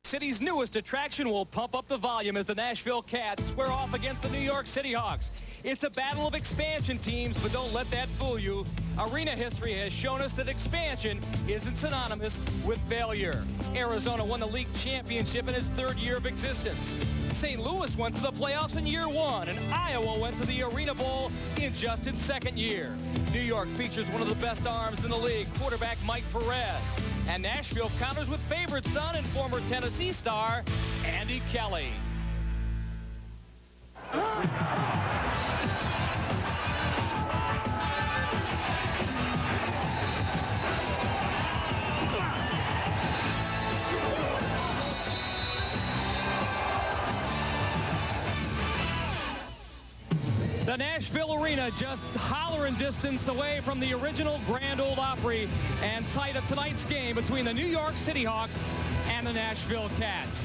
City's newest attraction will pump up the volume as the Nashville Kats square off against the New York CityHawks. It's a battle of expansion teams, but don't let that fool you. Arena history has shown us that expansion isn't synonymous with failure. Arizona won the league championship in its third year of existence. St. Louis went to the playoffs in year one, and Iowa went to the Arena Bowl in just its second year. New York features one of the best arms in the league, quarterback Mike Perez. And Nashville counters with favorite son and former Tennessee star Andy Kelly. The Nashville Arena just hollering distance away from the original Grand Ole Opry and site of tonight's game between the New York CityHawks and the Nashville Kats.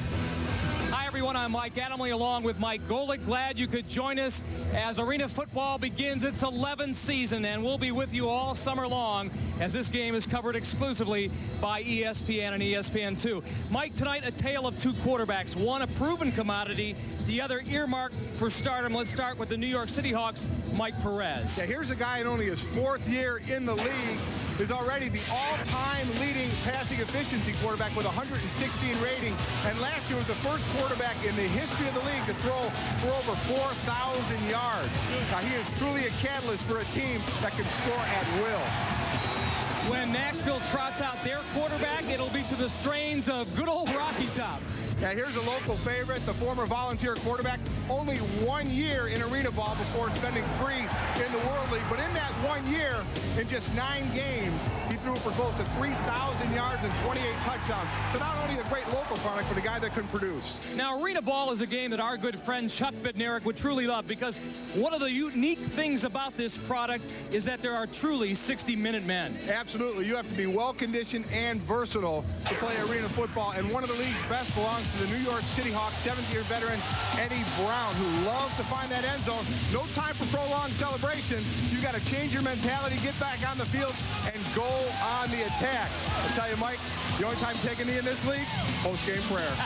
Hi everyone, I'm Mike Adamley along with Mike Golick. Glad you could join us as Arena football begins its 11th season, and we'll be with you all summer long as this game is covered exclusively by ESPN and ESPN2. Mike, tonight a tale of two quarterbacks, one a proven commodity, the other earmarked for stardom. Let's start with the New York CityHawks, Mike Perez. Yeah, here's a guy in only his fourth year in the league, is already the all-time leading passing efficiency quarterback with 116 rating, and last year was the first quarterback in the history of the league to throw for over 4,000 yards. Now, he is truly a catalyst for a team that can score at will. When Nashville trots out their quarterback, it'll be to the strains of good old Rocky Top. Now, here's a local favorite, the former volunteer quarterback, only 1 year in arena ball before spending 3 in the World League. But in that 1 year, in just 9 games, he threw for close to 3,000 yards and 28 touchdowns. So not only a great local product, but a guy that can produce. Now, arena ball is a game that our good friend Chuck Bednarik would truly love, because one of the unique things about this product is that there are truly 60-minute men. Absolutely. You have to be well-conditioned and versatile to play arena football. And one of the league's best belongs to the New York CityHawks 7th-year veteran Eddie Brown, who loves to find that end zone. No time for prolonged celebrations. You got to change your mentality, get back on the field, and go on the attack. I'll tell you, Mike, the only time taking me in this league, post-game prayer.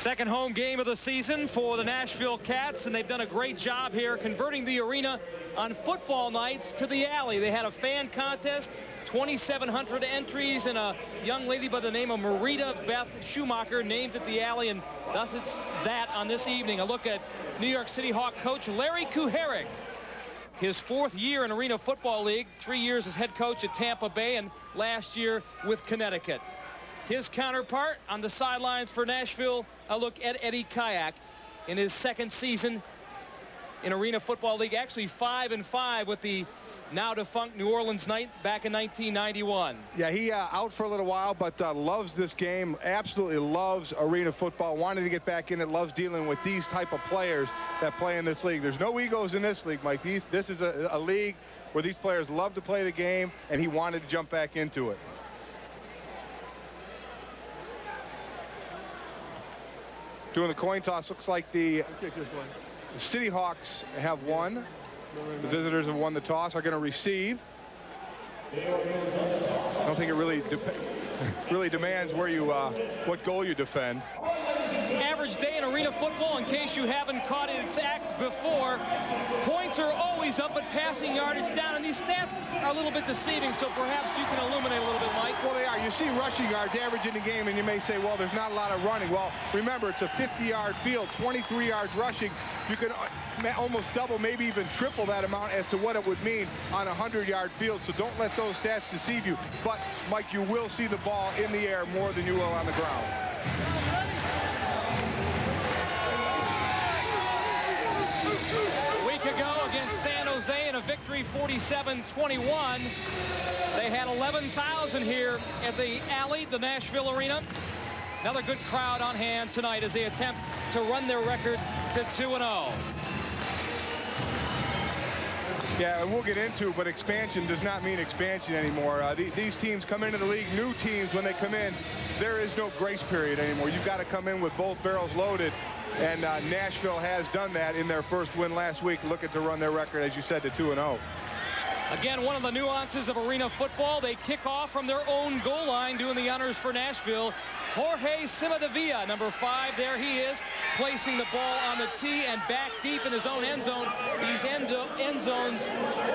Second home game of the season for the Nashville Kats, and they've done a great job here converting the arena on football nights to the alley. They had a fan contest, 2,700 entries, and a young lady by the name of Marita Beth Schumacher named it the alley, and thus it's that on this evening. A look at New York City Hawk coach Larry Kuharich. His 4th year in Arena Football League, 3 years as head coach at Tampa Bay, and last year with Connecticut. His counterpart on the sidelines for Nashville, a look at Eddie Kayak in his 2nd season in Arena Football League, actually 5-5 with the now defunct New Orleans Knights back in 1991. Yeah, he out for a little while, but loves this game, absolutely loves arena football, wanted to get back in it, loves dealing with these type of players that play in this league. There's no egos in this league, Mike. This is a league where these players love to play the game, and he wanted to jump back into it. Doing the coin toss, looks like the CityHawks have won. The visitors have won the toss, are going to receive. I don't think it really demands where you what goal you defend. Average day in arena football, in case you haven't caught its act before, points are always up, but passing yardage down, and these stats are a little bit deceiving, so perhaps you can illuminate a little bit, Mike. Well, they are. You see rushing yards average in the game, and you may say, well, there's not a lot of running. Well, remember, it's a 50-yard field, 23 yards rushing. You can almost double, maybe even triple that amount as to what it would mean on a 100-yard field, so don't let those stats deceive you. But, Mike, you will see the ball in the air more than you will on the ground. A week ago against San Jose in a victory 47-21. They had 11,000 here at the alley, the Nashville Arena. Another good crowd on hand tonight as they attempt to run their record to 2-0. Yeah, and we'll get into it, but expansion does not mean expansion anymore. These teams come into the league, new teams, when they come in, there is no grace period anymore. You've got to come in with both barrels loaded And Nashville has done that in their first win last week, looking to run their record, as you said, to 2-0. Again, one of the nuances of arena football, they kick off from their own goal line, doing the honors for Nashville. Jorge Cimadevilla, number 5, there he is, placing the ball on the tee and back deep in his own end zone. These end zones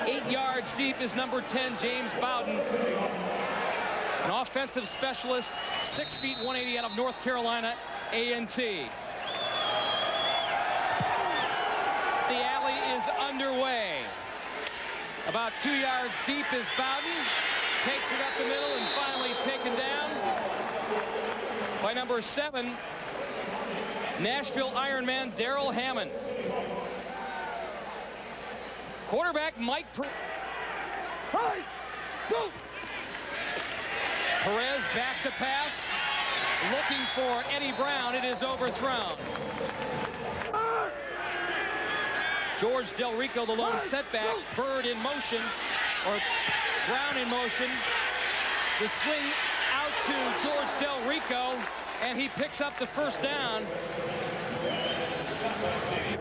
8 yards deep is number 10, James Bowden. An offensive specialist, 6 feet 180 out of North Carolina A&T. The alley is underway. About 2 yards deep is Bowden. Takes it up the middle and finally taken down by number 7, Nashville Ironman Darrell Hammond. Quarterback Mike Perez back to pass, looking for Eddie Brown. It is overthrown. George Del Rico, the lone setback. Bird in motion, or Brown in motion. The swing out to George Del Rico, and he picks up the first down.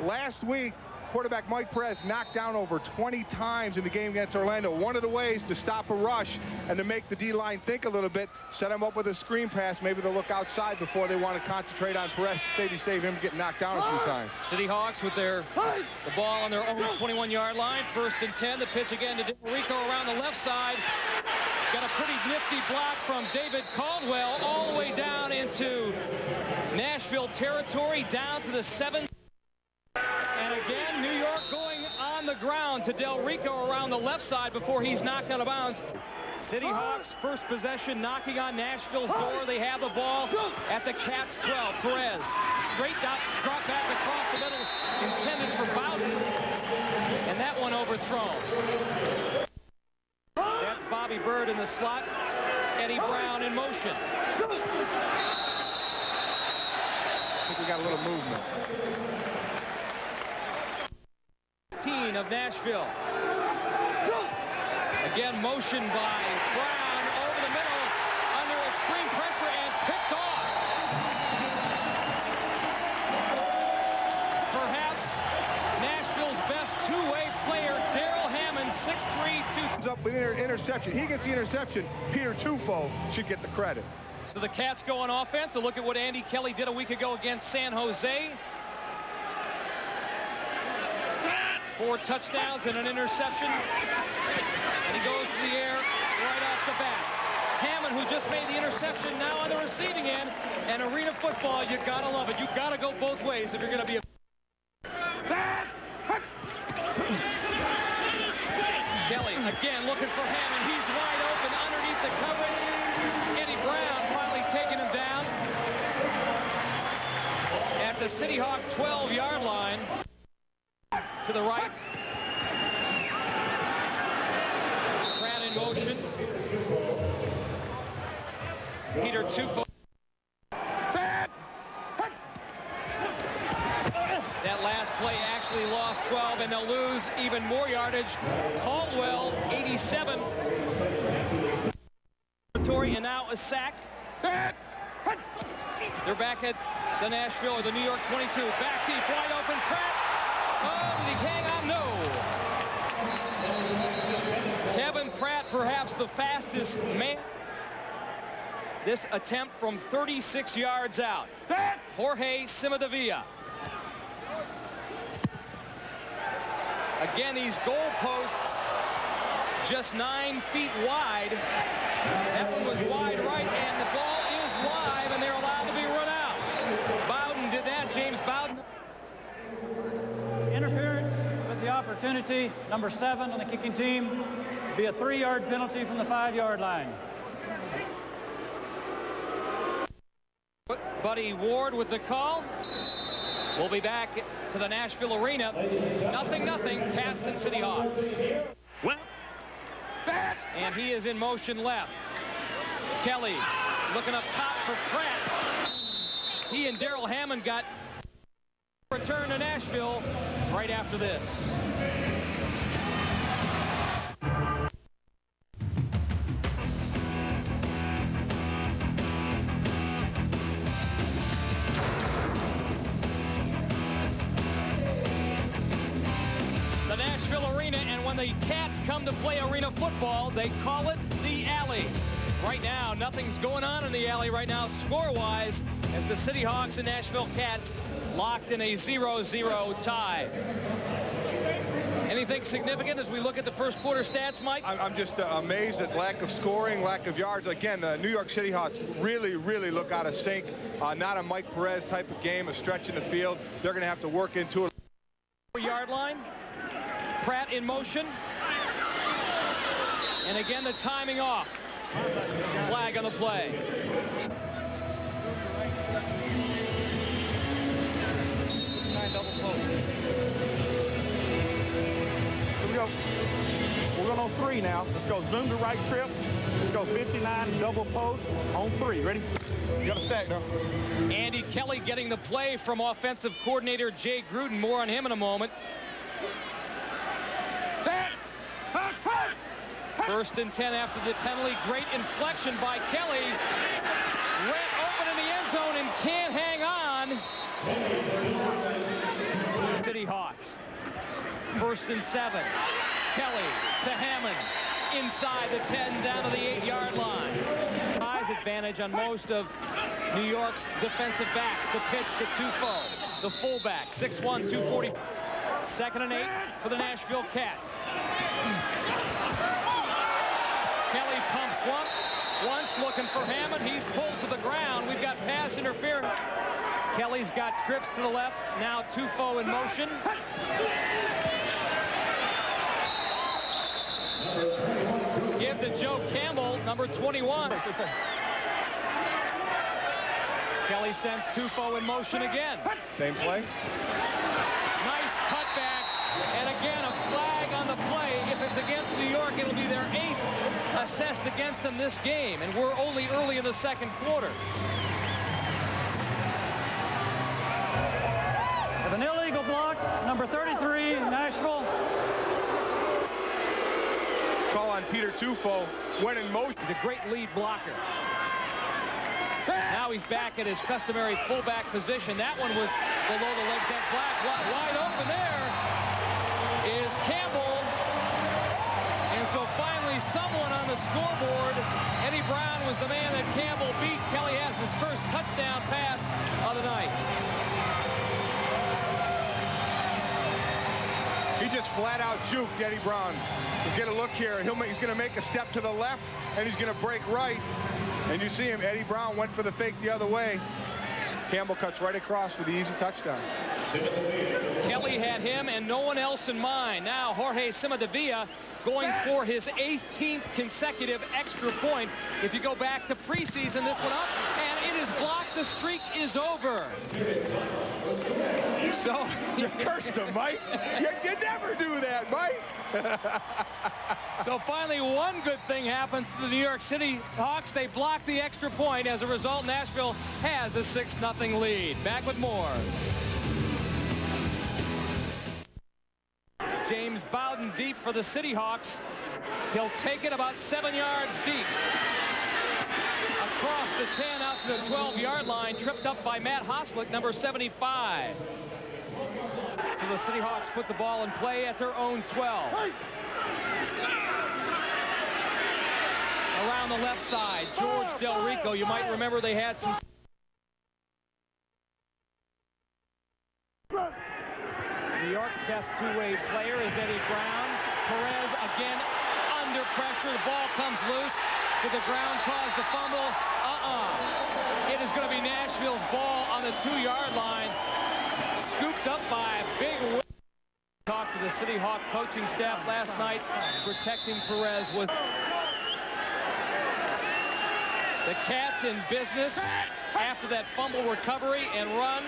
Last week, quarterback Mike Perez knocked down over 20 times in the game against Orlando. One of the ways to stop a rush and to make the D-line think a little bit, set them up with a screen pass. Maybe they'll look outside before they want to concentrate on Perez, maybe save him getting knocked down a few times. CityHawks with the ball on their own 21-yard line. 1st and 10. The pitch again to Del Rico around the left side. Got a pretty nifty block from David Caldwell all the way down into Nashville territory, down to the 7. And again, New York going on the ground to Del Rico around the left side before he's knocked out of bounds. CityHawks first possession, knocking on Nashville's door. They have the ball at the Cats 12. Perez straight out, drop back across the middle, intended for Bowden, and that one overthrown. That's Bobby Bird in the slot. Eddie Brown in motion. I think we got a little movement. Of Nashville. Again, motion by Brown over the middle under extreme pressure and picked off. Perhaps Nashville's best two-way player, Darrell Hammond, 6'3", 2. Up with interception. He gets the interception. Peter Tufo should get the credit. So the Cats go on offense. So look at what Andy Kelly did a week ago against San Jose. 4 touchdowns and an interception. And he goes to the air right off the bat. Hammond, who just made the interception, now on the receiving end. And arena football, you gotta love it. You gotta go both ways if you're gonna be a... Kelly again looking for Hammond. He's wide open underneath the coverage. Eddie Brown finally taking him down at the CityHawk 12-yard line. To the right. Pratt in motion. Peter Tufo. That last play actually lost 12, and they'll lose even more yardage. Caldwell, 87. And now a sack. They're back at the Nashville, or the New York 22. Back deep, wide open. Pratt. Oh, did he hang on? No. Kevin Pratt, perhaps the fastest man. This attempt from 36 yards out. Jorge Cimadevilla. Again, these goalposts just 9 feet wide. That one was wide right, and the ball is live, and they're allowed to be run out. Bowden did that. James Bowden. Interference with the opportunity, number 7 on the kicking team, be a 3-yard penalty from the 5-yard line. Buddy Ward with the call. We'll be back to the Nashville Arena. 0-0, Cats and CityHawks. And he is in motion left. Kelly looking up top for Pratt. He and Darrell Hammond got return to Nashville right after this. the Cats come to play arena football, they call it the alley. Right now, nothing's going on in the alley right now, score-wise, as the CityHawks and Nashville Kats locked in a 0-0 tie. Anything significant as we look at the first quarter stats, Mike? I'm just amazed at lack of scoring, lack of yards. Again, the New York CityHawks really look out of sync. Not a Mike Perez type of game, a stretch in the field. They're going to have to work into it. Yard line. Pratt in motion. And again, the timing off. Flag on the play. Double post. Here we go. We're going on 3 now. Let's go zoom to right trip. Let's go 59 double post on 3. Ready? You got to stack now. Andy Kelly getting the play from offensive coordinator Jay Gruden. More on him in a moment. First and 10 after the penalty. Great inflection by Kelly. Ran open in the end zone and can't hang on. CityHawks. First and 7. Kelly to Hammond. Inside the 10, down to the 8-yard line. Size advantage on most of New York's defensive backs. The pitch to Tufo. The fullback, 6'1", 240. Second and 8 for the Nashville Kats. Kelly pumps once, looking for Hammond. He's pulled to the ground. We've got pass interference. Kelly's got trips to the left. Now Tufo in motion. Give to Joe Campbell, number 21. Kelly sends Tufo in motion again. Same play. Nice cutback. And again, a flag on the play. If it's against New York, it'll be their 8th assessed against them this game. And we're only early in the second quarter. With an illegal block, number 33, Nashville. Call on Peter Tufo. Went in motion. He's a great lead blocker. Now he's back at his customary fullback position. That one was below the legs. That flag wide open there is Campbell. And so finally someone on the scoreboard. Eddie Brown was the man that Campbell beat. Kelly has his first touchdown pass of the night. He just flat out juked Eddie Brown. We'll get a look here. He's going to make a step to the left, and he's going to break right. And you see him, Eddie Brown went for the fake the other way. Campbell cuts right across for the easy touchdown. Kelly had him and no one else in mind. Now Jorge Cimadevilla going for his 18th consecutive extra point. If you go back to preseason, this one up, and it is blocked. The streak is over. So you cursed him, Mike. You never do that, Mike. So finally, one good thing happens to the New York City Hawks. They block the extra point. As a result, Nashville has a 6-0 lead. Back with more. James Bowden deep for the CityHawks. He'll take it about 7 yards deep. Across the 10 out to the 12-yard line, tripped up by Matt Hoslick, number 75. So the CityHawks put the ball in play at their own 12. Around the left side, George Del Rico. You might remember they had some. New York's best two-way player is Eddie Brown. Perez again under pressure. The ball comes loose to the ground, caused the fumble. It is going to be Nashville's ball on the 2-yard line. Scooped up by a big win. Talked to the CityHawk coaching staff last night, protecting Perez with the Cats in business after that fumble recovery and run.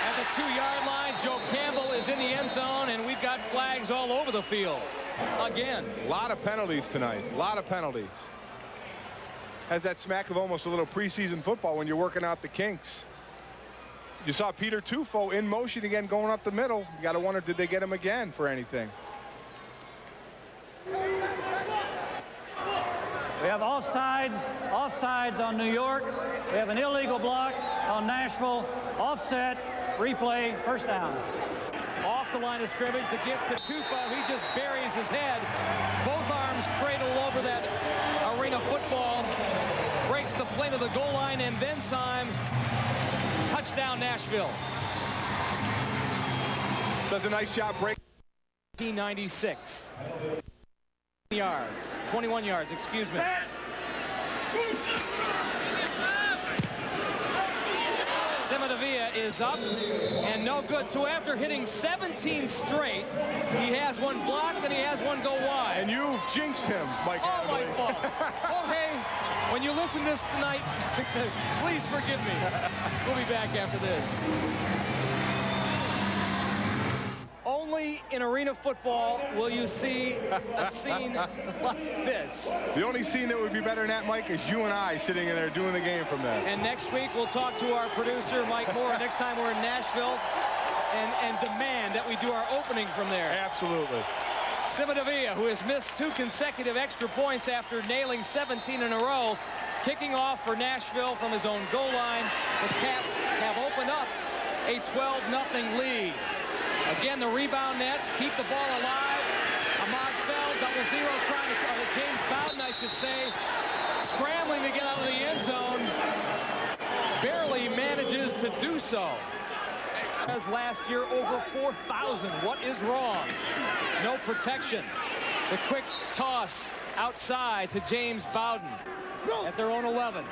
At the 2-yard line, Joe Campbell is in the end zone, and we've got flags all over the field. Again. A lot of penalties tonight. A lot of penalties. Has that smack of almost a little preseason football when you're working out the kinks. You saw Peter Tufo in motion again going up the middle. You got to wonder, did they get him again for anything? We have offsides on New York. We have an illegal block on Nashville. Offset, replay, first down. Off the line of scrimmage, the gift to Tufa. He just buries his head. Both arms cradle over that arena football. Breaks the plane of the goal line and then some. Touchdown, Nashville. Does a nice job breaking. 1996. 21 yards, excuse me. Simadavia is up and no good. So after hitting 17 straight, he has one blocked and he has one go wide. And you've jinxed him, Mike. Oh, my fault. Okay, when you listen to this tonight, please forgive me. We'll be back after this. Only in arena football will you see a scene like this. The only scene that would be better than that, Mike, is you and I sitting in there doing the game from this. And next week we'll talk to our producer, Mike Moore, next time we're in Nashville, and demand that we do our opening from there. Absolutely. Simadavia, who has missed 2 consecutive extra points after nailing 17 in a row, kicking off for Nashville from his own goal line. The Cats have opened up a 12-0 lead. Again, the rebound nets keep the ball alive. Ahmad Fell, 0-0, trying to, James Bowden, I should say, scrambling to get out of the end zone. Barely manages to do so. As last year, over 4,000. What is wrong? No protection. The quick toss outside to James Bowden at their own 11.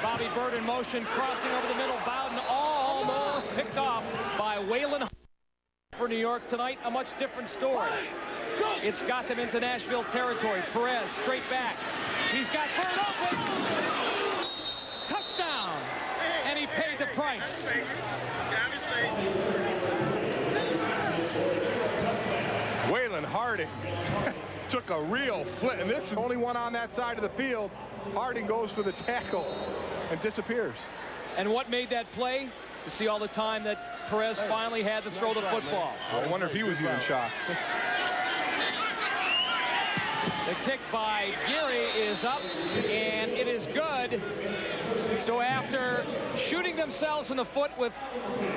Bobby Bird in motion, crossing over the middle. Bowden almost picked off by Waylon. For New York tonight, a much different story. It's got them into Nashville territory. Perez straight back. He's got Bird open. Touchdown. And he paid the price. Waylon Harding took a real flip. And this is the only one on that side of the field. Harding goes for the tackle and disappears. And what made that play? To see all the time that Perez finally had to throw the football. I wonder if he was even shocked. The kick by Geary is up, and it is good. So after shooting themselves in the foot with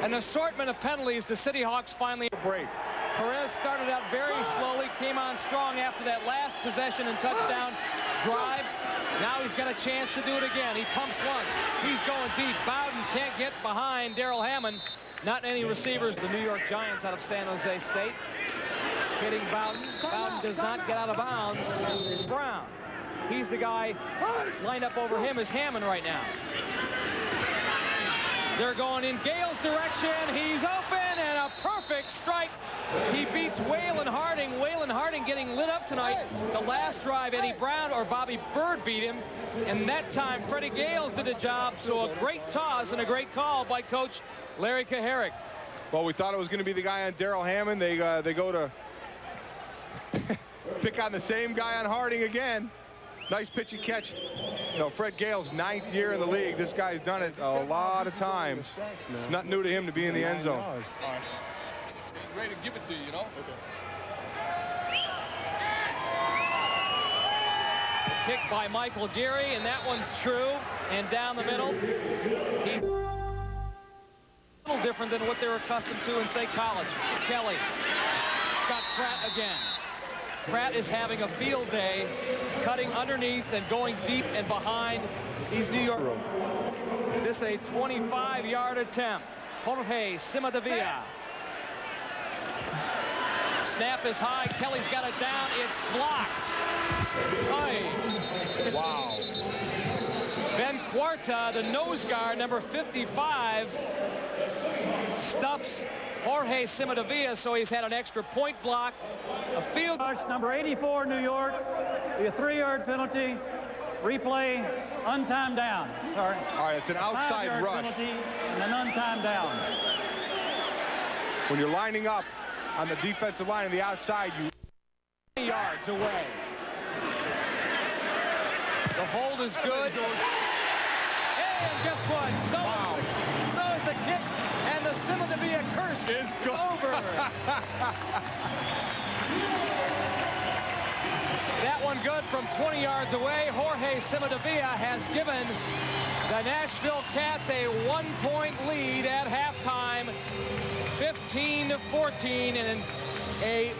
an assortment of penalties, the CityHawks finally break. Perez started out very slowly, came on strong after that last possession and touchdown drive. Now he's got a chance to do it again. He pumps once. He's going deep. Bowden can't get behind Darrell Hammond. Not any receivers. The New York Giants out of San Jose State. Hitting Bowden. Bowden does not get out of bounds. Brown. He's the guy lined up over him is Hammond right now. They're going in Gale's direction. He's open and a perfect strike. He beats Waylon Harding. Waylon Harding getting lit up tonight. The last drive, Eddie Brown or Bobby Bird beat him. And that time, Freddie Gales did the job. So a great toss and a great call by Coach Larry Kaharick. Well, we thought it was going to be the guy on Darrell Hammond. They go to pick on the same guy on Harding again. Nice pitch and catch. You know, Fred Gale's 9th year in the league. This guy's done it a lot of times. Not new to him to be in the end zone. Ready to give it to you, you know? Kick by Michael Geary, and that one's true. And down the middle, he's a little different than what they're accustomed to in, say, college. Kelly got Pratt again. Pratt is having a field day, cutting underneath and going deep and behind these New York. This is a 25-yard attempt. Jorge Simadavia. Snap is high. Kelly's got it down. It's blocked. Oy. Wow. Ben Cuarta, the nose guard, number 55, stuffs Jorge Simadavia, so he's had an extra point blocked. A field. Number 84, New York. Be a 3-yard penalty. Replay, untimed down. Sorry. All right, it's an outside 5-yard rush. penalty and an untimed down. When you're lining up on the defensive line on the outside, you 20 yards away. The hold is good. And guess what? So is the kick, and the Simadavia curse is over. That one good from 20 yards away. Jorge Simadavia has given The Nashville Kats a 1-point lead at halftime, 15-14, and a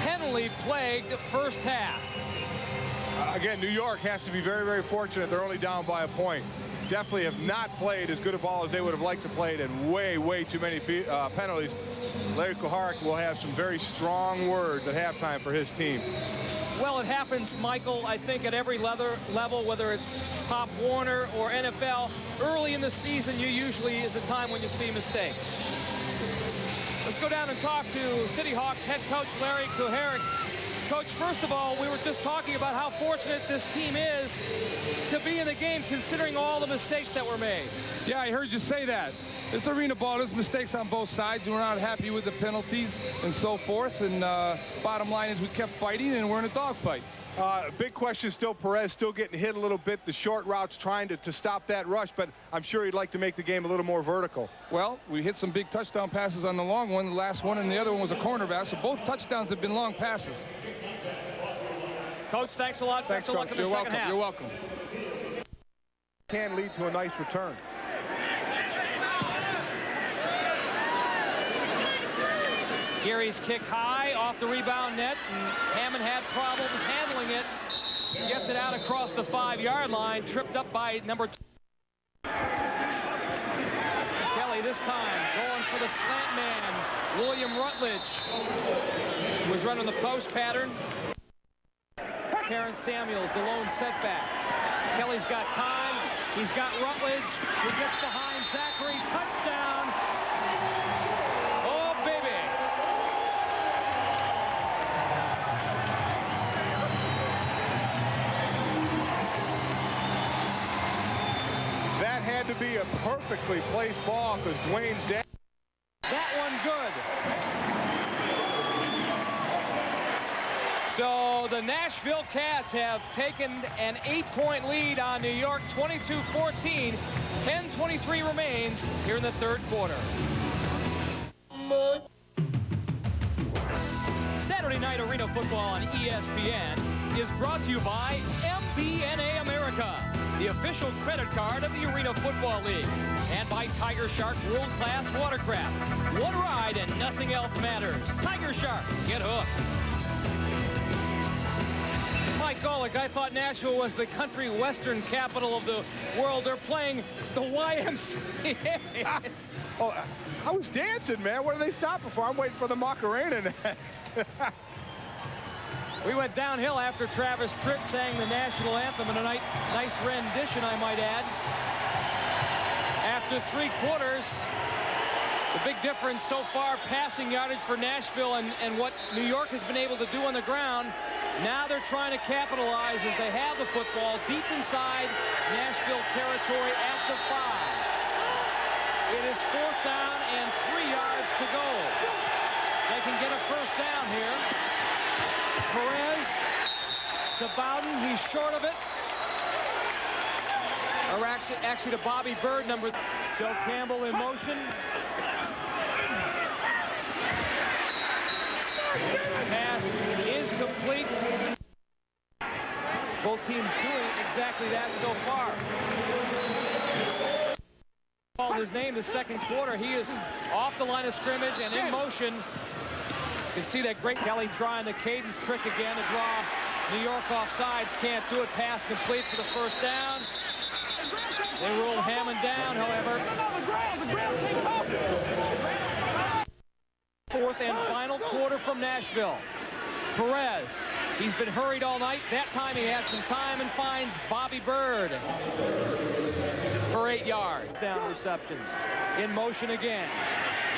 penalty-plagued first half. Again, New York has to be very, very fortunate. They're only down by a point. Definitely have not played as good a ball as they would have liked to play, and way, way too many penalties. Larry Kuharich will have some very strong words at halftime for his team. Well, it happens, Michael, I think at every level, whether it's Pop Warner or NFL. Early in the season, usually is a time when you see mistakes. Let's go down and talk to CityHawks head coach Larry Kuharich. Coach, first of all, we were just talking about how fortunate this team is to be in the game considering all the mistakes that were made. Yeah, I heard you say that. It's arena ball. There's mistakes on both sides. We're not happy with the penalties and so forth. And bottom line is we kept fighting, and we're in a dogfight. Big question still, Perez still getting hit a little bit. The short routes trying to stop that rush, but I'm sure he'd like to make the game a little more vertical. Well, we hit some big touchdown passes on the long one. The last one and the other one was a corner pass. So both touchdowns have been long passes. Coach, thanks a lot. Thanks, Best of luck in the second half. You're welcome. Can lead to a nice return. Gary's kick high off the rebound net, and Hammond had problems handling it. Gets it out across the 5-yard line, tripped up by number 2. Kelly this time going for the slant man. William Rutledge was running the post pattern. Terrence Samuels, the lone setback. Kelly's got time. He's got Rutledge, who gets behind Zachary. Touchdown. Oh, baby. That had to be a perfectly placed ball because Dwayne's down. That one good. So the Nashville Kats have taken an 8-point lead on New York, 22-14. 10:23 remains here in the third quarter. Saturday Night Arena Football on ESPN is brought to you by MBNA America, the official credit card of the Arena Football League, and by Tiger Shark world-class watercraft. One ride and nothing else matters. Tiger Shark, get hooked. Mike Golick, I thought Nashville was the country western capital of the world. They're playing the YMCA. Oh, I was dancing, man. What are they stopping for? I'm waiting for the Macarena next. We went downhill after Travis Tritt sang the national anthem in a nice rendition, I might add. After 3 quarters, the big difference so far, passing yardage for Nashville and what New York has been able to do on the ground. Now they're trying to capitalize as they have the football deep inside Nashville territory at the 5. It is 4th down and 3 yards to go. They can get a first down here. Perez to Bowden. He's short of it. Or actually to Bobby Bird, number 3. Joe Campbell in motion. Pass is complete. Both teams doing exactly that so far. Called his name the second quarter. He is off the line of scrimmage and in motion. You can see that great Kelly trying the cadence trick again to draw New York off sides. Can't do it. Pass complete for the first down. They ruled Hammond down, however. Fourth and final quarter from Nashville. Perez, he's been hurried all night. That time he had some time and finds Bobby Bird for 8 yards. Down receptions. In motion again.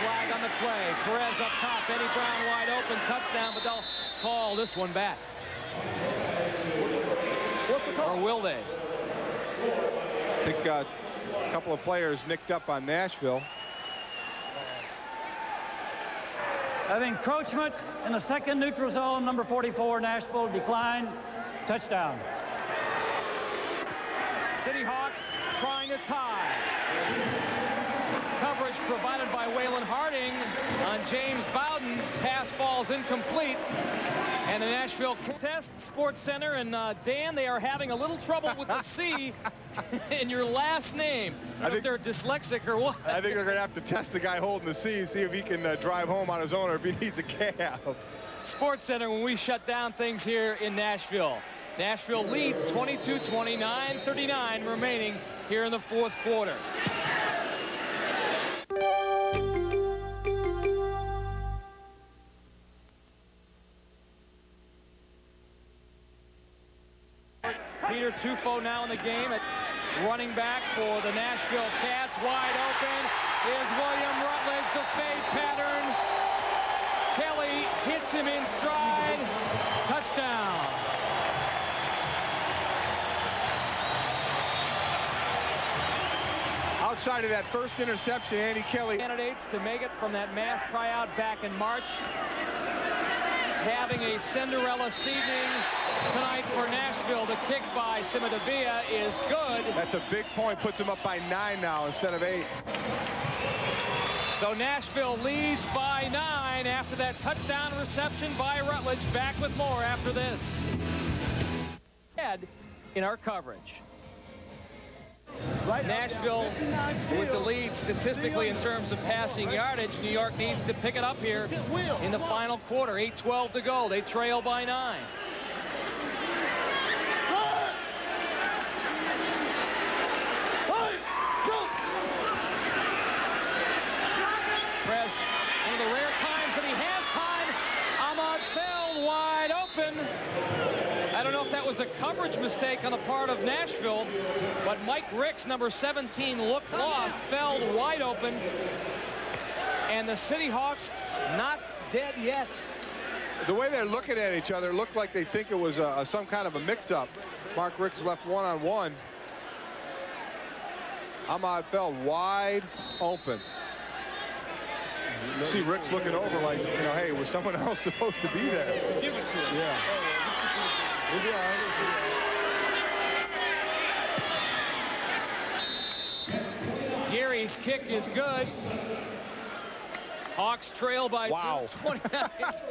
Flag on the play. Perez up top. Eddie Brown wide open. Touchdown, but they'll call this one back. Or will they? I think a couple of players nicked up on Nashville. Of encroachment in the second neutral zone, number 44, Nashville declined. Touchdown. CityHawks trying to tie. Coverage provided by Waylon Harding on James Bowden. Pass falls incomplete. And the Nashville contests Sports Center, and Dan, they are having a little trouble with the C in your last name. I don't know if they're dyslexic or what. I think they're going to have to test the guy holding the C, see if he can drive home on his own or if he needs a cab. Sports Center when we shut down things here in Nashville. Nashville leads 22-20, 9:39 remaining here in the fourth quarter. Peter Tufo now in the game at running back for the Nashville Kats. Wide open is William Rutledge, the fade pattern. Kelly hits him in stride. Touchdown. Outside of that first interception, Andy Kelly. Candidates to make it from that mass tryout back in March. Having a Cinderella season tonight for Nashville. The kick by Simadavia is good. That's a big point. Puts him up by 9 now instead of 8. So Nashville leads by 9 after that touchdown reception by Rutledge. Back with more after this. Head in our coverage. Nashville with the lead statistically in terms of passing yardage. New York needs to pick it up here in the final quarter. 8:12 to go. They trail by 9. Press, one of the rare times that he has time. Ahmad Feld wide open. I don't know if that was a coverage mistake on the part of Nashville, but Mike Ricks, number 17, looked lost. Feld wide open. And the CityHawks not dead yet. The way they're looking at each other looked like they think it was some kind of a mix-up. Mark Ricks left one-on-one. Ahmad Feld wide open. You see Ricks looking over like, you know, hey, was someone else supposed to be there? Give it to him. Yeah. Gary's kick is good. Hawks trail by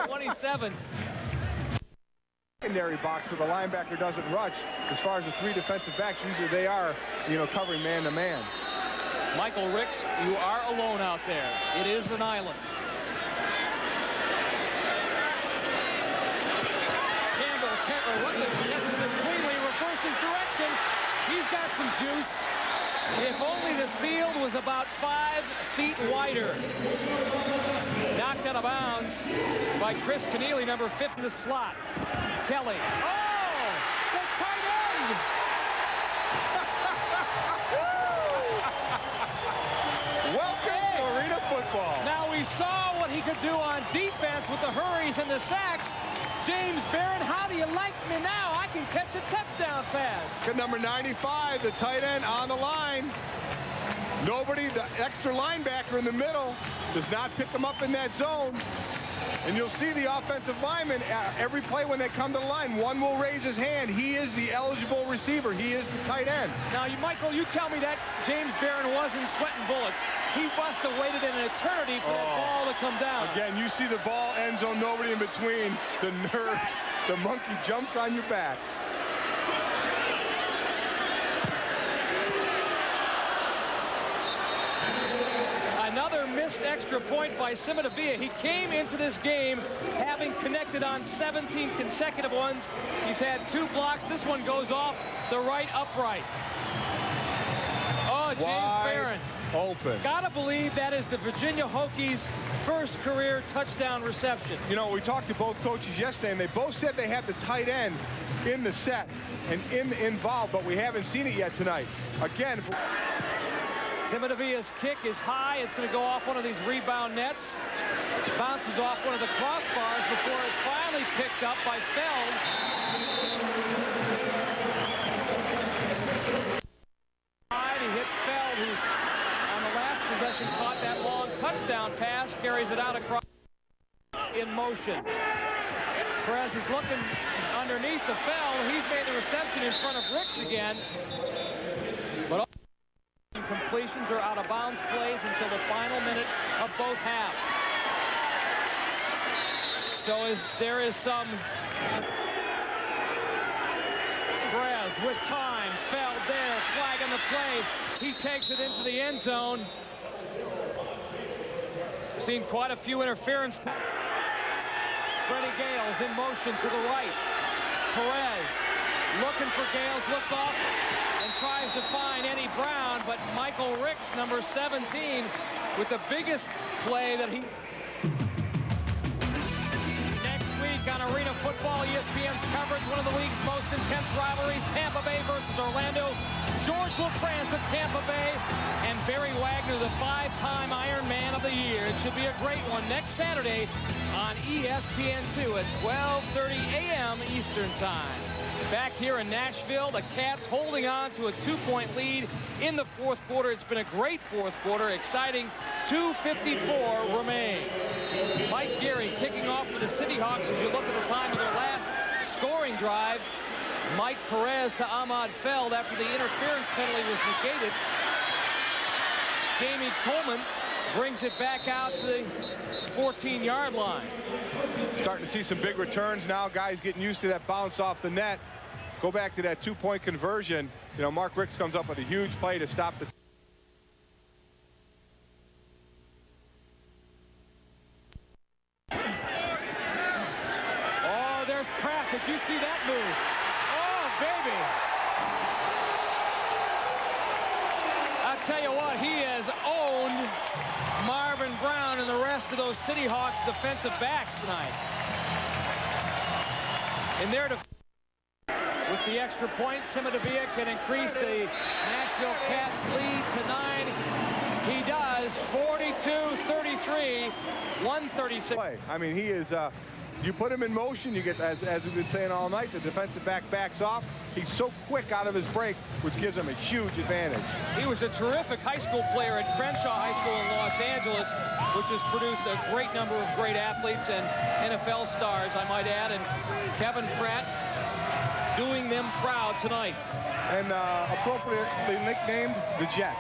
27. Secondary box where the linebacker doesn't rush. As far as the 3 defensive backs, usually they are, you know, covering man-to-man. Michael Ricks, you are alone out there. It is an island. Rutledge catches it cleanly, reverses direction. He's got some juice. If only this field was about 5 feet wider. Knocked out of bounds by Chris Keneally, number 50 in the slot. Kelly. Oh! The tight end! Welcome to Arena Football. Now we saw what he could do on defense with the hurries and the sacks. James Barron, how do you like me now? I can catch a touchdown pass. Good number 95, the tight end on the line. Nobody, the extra linebacker in the middle, does not pick them up in that zone. And you'll see the offensive lineman every play when they come to the line. One will raise his hand. He is the eligible receiver. He is the tight end. Now, Michael, you tell me that James Barron wasn't sweating bullets. He must have waited an eternity for that ball to come down. Again, you see the ball, end zone, nobody in between. The nerves, the monkey jumps on your back. Another missed extra point by Simadavia. He came into this game having connected on 17 consecutive ones. He's had 2 blocks. This one goes off the right upright. Oh, James Barron. Open. Gotta believe that is the Virginia Hokies' first career touchdown reception. You know, we talked to both coaches yesterday, and they both said they have the tight end in the set and involved, but we haven't seen it yet tonight. Again, Timadavia's kick is high. It's going to go off one of these rebound nets. Bounces off one of the crossbars before it's finally picked up by Feld. He hit Feld, who on the last possession caught that long touchdown pass, carries it out across in motion. Perez is looking underneath the Feld. He's made the reception in front of Ricks again. But all completions are out of bounds plays until the final minute of both halves. So there is some Perez with time, fell there, flag on the play. He takes it into the end zone. Seen quite a few interference. Freddie Gales in motion to the right. Perez looking for Gales, looks off and tries to find Eddie Brown, but Michael Ricks, number 17, with the biggest play that he... Next week on Arena Football, ESPN's coverage, one of the league's most intense rivalries, Tampa Bay versus Orlando. George LaFrance of Tampa Bay and Barry Wagner, the 5-time Iron Man of the Year. It should be a great one next Saturday on ESPN2 at 12:30 a.m. Eastern Time. Back here in Nashville, the Cats holding on to a 2-point lead in the fourth quarter. It's been a great fourth quarter, exciting. 2:54 remains. Mike Geary kicking off for the CityHawks as you look at the time of their last scoring drive. Mike Perez to Ahmad Feld after the interference penalty was negated. Jamie Coleman brings it back out to the 14-yard line. Starting to see some big returns now. Guys getting used to that bounce off the net. Go back to that 2-point conversion. You know, Mark Ricks comes up with a huge play to stop the... Oh, there's Pratt. Did you see that move? Oh, baby. I'll tell you what, he has owned Marvin Brown and the rest of those CityHawks defensive backs tonight. In their defense, with the extra point, Simadavia can increase the Nashville Kats lead to 9. He does. 42-33, 136. I mean, he is, you put him in motion, you get, as we've been saying all night, the defensive back backs off. He's so quick out of his break, which gives him a huge advantage. He was a terrific high school player at Crenshaw High School in Los Angeles, which has produced a great number of great athletes and NFL stars, I might add, and Kevin Pratt doing them proud tonight. And appropriately nicknamed the Jet.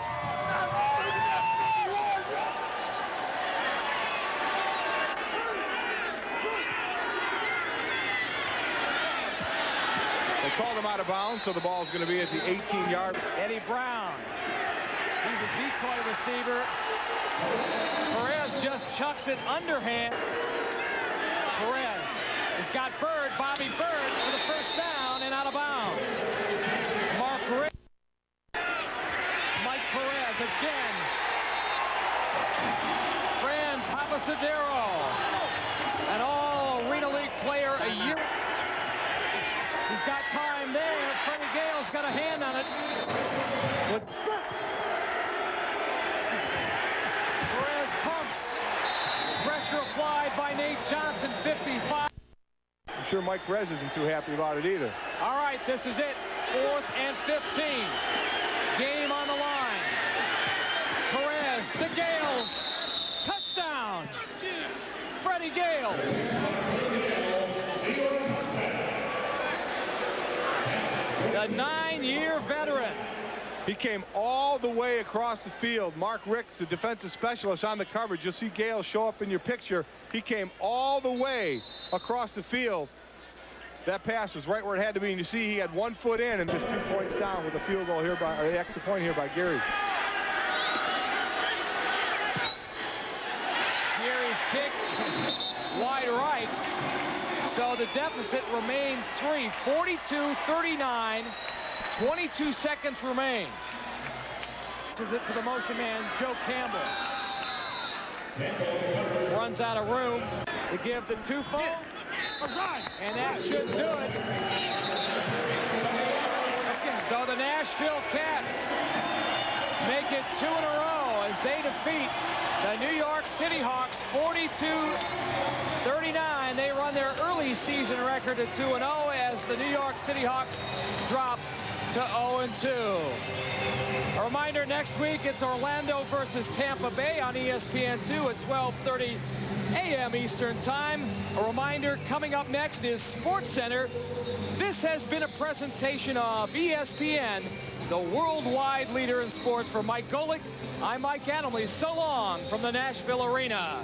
They called him out of bounds, so the ball is going to be at the 18-yard. Eddie Brown. He's a decoy receiver. Perez just chucks it underhand. Perez has got Bird, Bobby Bird, for the first down and out of bounds. Mark Rick. Mike Perez again. Fran Papasadero, an all-Arena League player a year. He's got time there. Freddie Gale's got a hand on it. Perez pumps. Pressure applied by Nate Johnson, 55. I'm sure Mike Perez isn't too happy about it either. All right, this is it. 4th and 15. Game on the line. Perez to Gales. Touchdown. Freddie Gales. The 9-year veteran. He came all the way across the field. Mark Ricks, the defensive specialist on the coverage. You'll see Gale show up in your picture. He came all the way across the field. That pass was right where it had to be, and you see he had 1 foot in and just 2 points down with a field goal here by, or the extra point here by Geary. Geary's kick wide right. So the deficit remains 3, 42-39, 22 seconds remains. This is it to the motion man, Joe Campbell. Runs out of room to give the 2-4. And that should do it. So the Nashville Kats make it 2 in a row as they defeat the New York CityHawks 42-39. They run their early season record to 2-0 as the New York CityHawks drop to 0-2. A reminder, next week it's Orlando versus Tampa Bay on ESPN2 at 12:30 a.m. Eastern Time. A reminder, coming up next is SportsCenter. This has been a presentation of ESPN, the worldwide leader in sports. For Mike Golick, I'm Mike Adamley. So long from the Nashville Arena.